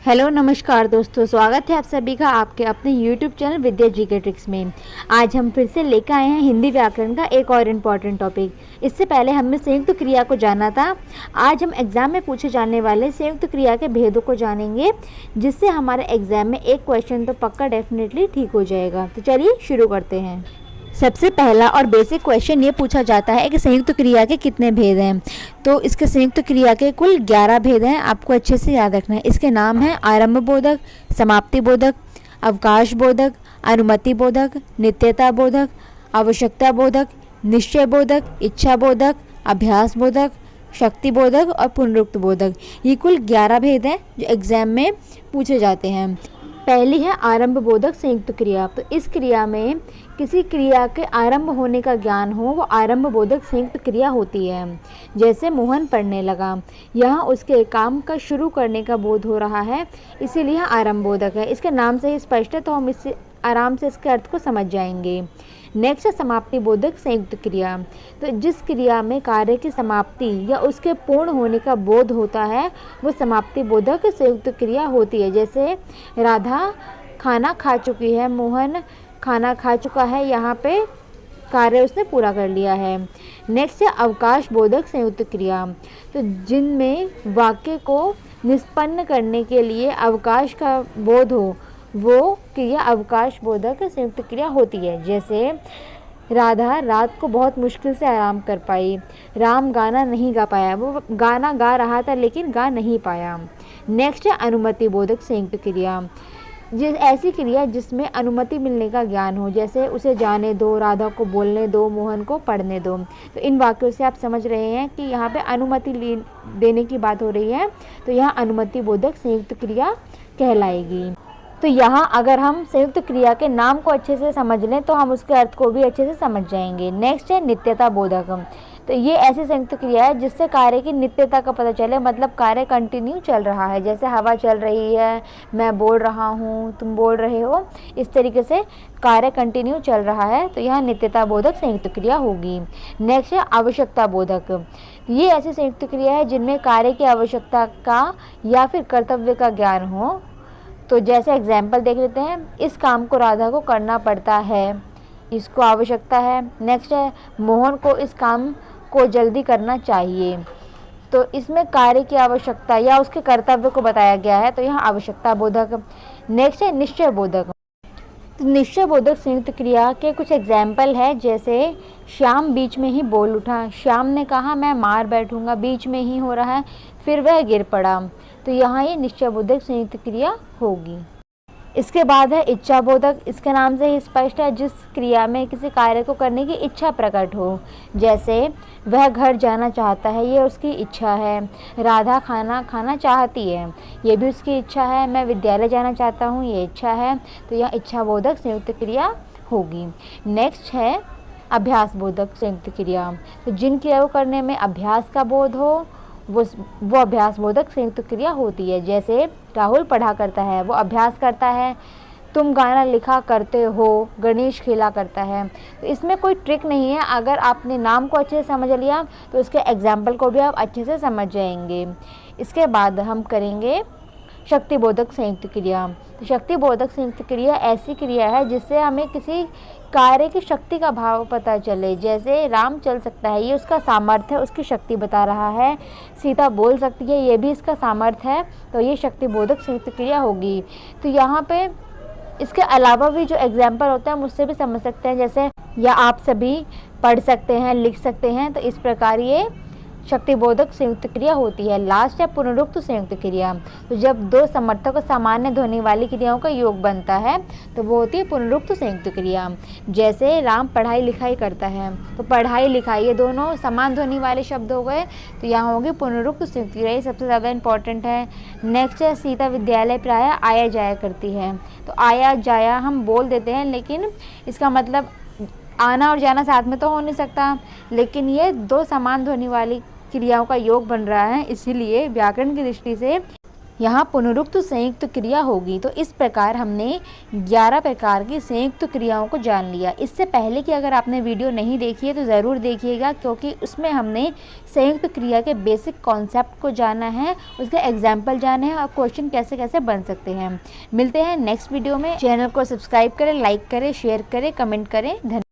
Hello नमस्कार दोस्तों, स्वागत है आप सभी का आपके अपने यूट्यूब चैनल विद्या जीके ट्रिक्स में। आज हम फिर से लेकर आए हैं हिंदी व्याकरण का एक और इम्पॉर्टेंट टॉपिक। इससे पहले हमने संयुक्त क्रिया को जाना था। आज हम एग्जाम में पूछे जाने वाले संयुक्त क्रिया के भेदों को जानेंगे, जिससे हमारे एग्जाम में एक क्वेश्चन तो पक्का डेफिनेटली ठीक हो जाएगा। तो चलिए शुरू करते हैं। सबसे पहला और बेसिक क्वेश्चन ये पूछा जाता है कि संयुक्त क्रिया के कितने भेद हैं। तो इसके संयुक्त क्रिया के कुल 11 भेद हैं, आपको अच्छे से याद रखना है। इसके नाम हैं आरंभ बोधक, समाप्ति बोधक, अवकाश बोधक, अनुमति बोधक, नित्यता बोधक, आवश्यकता बोधक, निश्चय बोधक, इच्छा बोधक, अभ्यास बोधक, शक्ति बोधक और पुनरुक्त बोधक। ये कुल 11 भेद हैं जो एग्जाम में पूछे जाते हैं। पहली है आरंभ बोधक संयुक्त क्रिया। तो इस क्रिया में किसी क्रिया के आरंभ होने का ज्ञान हो, वो आरंभ बोधक संयुक्त क्रिया होती है। जैसे मोहन पढ़ने लगा, यहाँ उसके काम का शुरू करने का बोध हो रहा है, इसीलिए आरंभ बोधक है। इसके नाम से ही स्पष्ट है, तो हम इससे आराम से इसके अर्थ को समझ जाएंगे। नेक्स्ट है समाप्ति बोधक संयुक्त क्रिया। तो जिस क्रिया में कार्य की समाप्ति या उसके पूर्ण होने का बोध होता है, वो समाप्ति बोधक संयुक्त क्रिया होती है। जैसे राधा खाना खा चुकी है, मोहन खाना खा चुका है, यहाँ पे कार्य उसने पूरा कर लिया है। नेक्स्ट है अवकाश बोधक संयुक्त क्रिया। तो जिनमें वाक्य को निष्पन्न करने के लिए अवकाश का बोध हो, वो क्रिया अवकाश बोधक संयुक्त क्रिया होती है। जैसे राधा रात को बहुत मुश्किल से आराम कर पाई, राम गाना नहीं गा पाया, वो गाना गा रहा था लेकिन गा नहीं पाया। नेक्स्ट है अनुमति बोधक संयुक्त क्रिया। ऐसी क्रिया जिसमें अनुमति मिलने का ज्ञान हो, जैसे उसे जाने दो, राधा को बोलने दो, मोहन को पढ़ने दो। तो इन वाक्यों से आप समझ रहे हैं कि यहाँ पे अनुमति देने की बात हो रही है, तो यहाँ अनुमति बोधक संयुक्त क्रिया कहलाएगी। तो यहाँ अगर हम संयुक्त क्रिया के नाम को अच्छे से समझ लें तो हम उसके अर्थ को भी अच्छे से समझ जाएंगे। नेक्स्ट है नित्यता बोधक। तो ये ऐसी संयुक्त क्रिया है जिससे कार्य की नित्यता का पता चले, मतलब कार्य कंटिन्यू चल रहा है। जैसे हवा चल रही है, मैं बोल रहा हूँ, तुम बोल रहे हो, इस तरीके से कार्य कंटिन्यू चल रहा है, तो यहाँ नित्यता बोधक संयुक्त क्रिया होगी। नेक्स्ट है आवश्यकता बोधक। ये ऐसी संयुक्त क्रिया है जिनमें कार्य की आवश्यकता का या फिर कर्तव्य का ज्ञान हो। तो जैसे एग्जाम्पल देख लेते हैं, इस काम को राधा को करना पड़ता है, इसको आवश्यकता है। नेक्स्ट है मोहन को इस काम को जल्दी करना चाहिए। तो इसमें कार्य की आवश्यकता या उसके कर्तव्य को बताया गया है, तो यहाँ आवश्यकता बोधक। नेक्स्ट है निश्चय बोधक। तो निश्चय बोधक संयुक्त क्रिया के कुछ एग्जाम्पल है, जैसे श्याम बीच में ही बोल उठा, श्याम ने कहा मैं मार बैठूंगा, बीच में ही हो रहा है, फिर वह गिर पड़ा। तो यहाँ ये निश्चय बोधक संयुक्त क्रिया होगी। इसके बाद है इच्छा बोधक। इसके नाम से ही स्पष्ट है, जिस क्रिया में किसी कार्य को करने की इच्छा प्रकट हो। जैसे वह घर जाना चाहता है, ये उसकी इच्छा है। राधा खाना खाना चाहती है, ये भी उसकी इच्छा है। मैं विद्यालय जाना चाहता हूँ, ये इच्छा है। तो यह इच्छा बोधक संयुक्त क्रिया होगी। नेक्स्ट है अभ्यास बोधक संयुक्त क्रिया। तो जिन क्रिया को करने में अभ्यास का बोध हो, वो अभ्यास बोधक संयुक्त क्रिया होती है। जैसे राहुल पढ़ा करता है, वो अभ्यास करता है। तुम गाना लिखा करते हो, गणेश खेला करता है। तो इसमें कोई ट्रिक नहीं है, अगर आपने नाम को अच्छे से समझ लिया तो उसके एग्जाम्पल को भी आप अच्छे से समझ जाएंगे। इसके बाद हम करेंगे शक्ति बोधक संयुक्त क्रिया। तो शक्ति बोधक संयुक्त क्रिया ऐसी क्रिया है जिससे हमें किसी कार्य की शक्ति का भाव पता चले। जैसे राम चल सकता है, ये उसका सामर्थ्य है, उसकी शक्ति बता रहा है। सीता बोल सकती है, ये भी इसका सामर्थ्य है, तो ये शक्ति बोधक संयुक्त क्रिया होगी। तो यहाँ पे इसके अलावा भी जो एग्जाम्पल होते हैं हम उससे भी समझ सकते हैं, जैसे या आप सभी पढ़ सकते हैं, लिख सकते हैं। तो इस प्रकार ये शक्ति बोधक संयुक्त क्रिया होती है। लास्ट है पुनरुक्त संयुक्त क्रिया। तो जब दो समर्थक सामान्य ध्वनि वाली क्रियाओं का योग बनता है तो वो होती है पुनरुक्त संयुक्त क्रिया। जैसे राम पढ़ाई लिखाई करता है, तो पढ़ाई लिखाई ये दोनों समान ध्वनि वाले शब्द हो गए, तो यहाँ होगी पुनरुक्त संयुक्त क्रिया। ये सबसे ज़्यादा इंपॉर्टेंट है। नेक्स्ट है सीता विद्यालय प्रायः आया जाया करती है। तो आया जाया हम बोल देते हैं, लेकिन इसका मतलब आना और जाना साथ में तो हो नहीं सकता, लेकिन ये दो समान ध्वनि वाली क्रियाओं का योग बन रहा है, इसीलिए व्याकरण की दृष्टि से यहाँ पुनरुक्त संयुक्त क्रिया होगी। तो इस प्रकार हमने 11 प्रकार की संयुक्त क्रियाओं को जान लिया। इससे पहले कि अगर आपने वीडियो नहीं देखी है तो ज़रूर देखिएगा, क्योंकि उसमें हमने संयुक्त क्रिया के बेसिक कॉन्सेप्ट को जाना है, उसके एग्जाम्पल जाने हैं और क्वेश्चन कैसे कैसे बन सकते हैं। मिलते हैं नेक्स्ट वीडियो में। चैनल को सब्सक्राइब करें, लाइक करें, शेयर करें, कमेंट करें। धन्यवाद।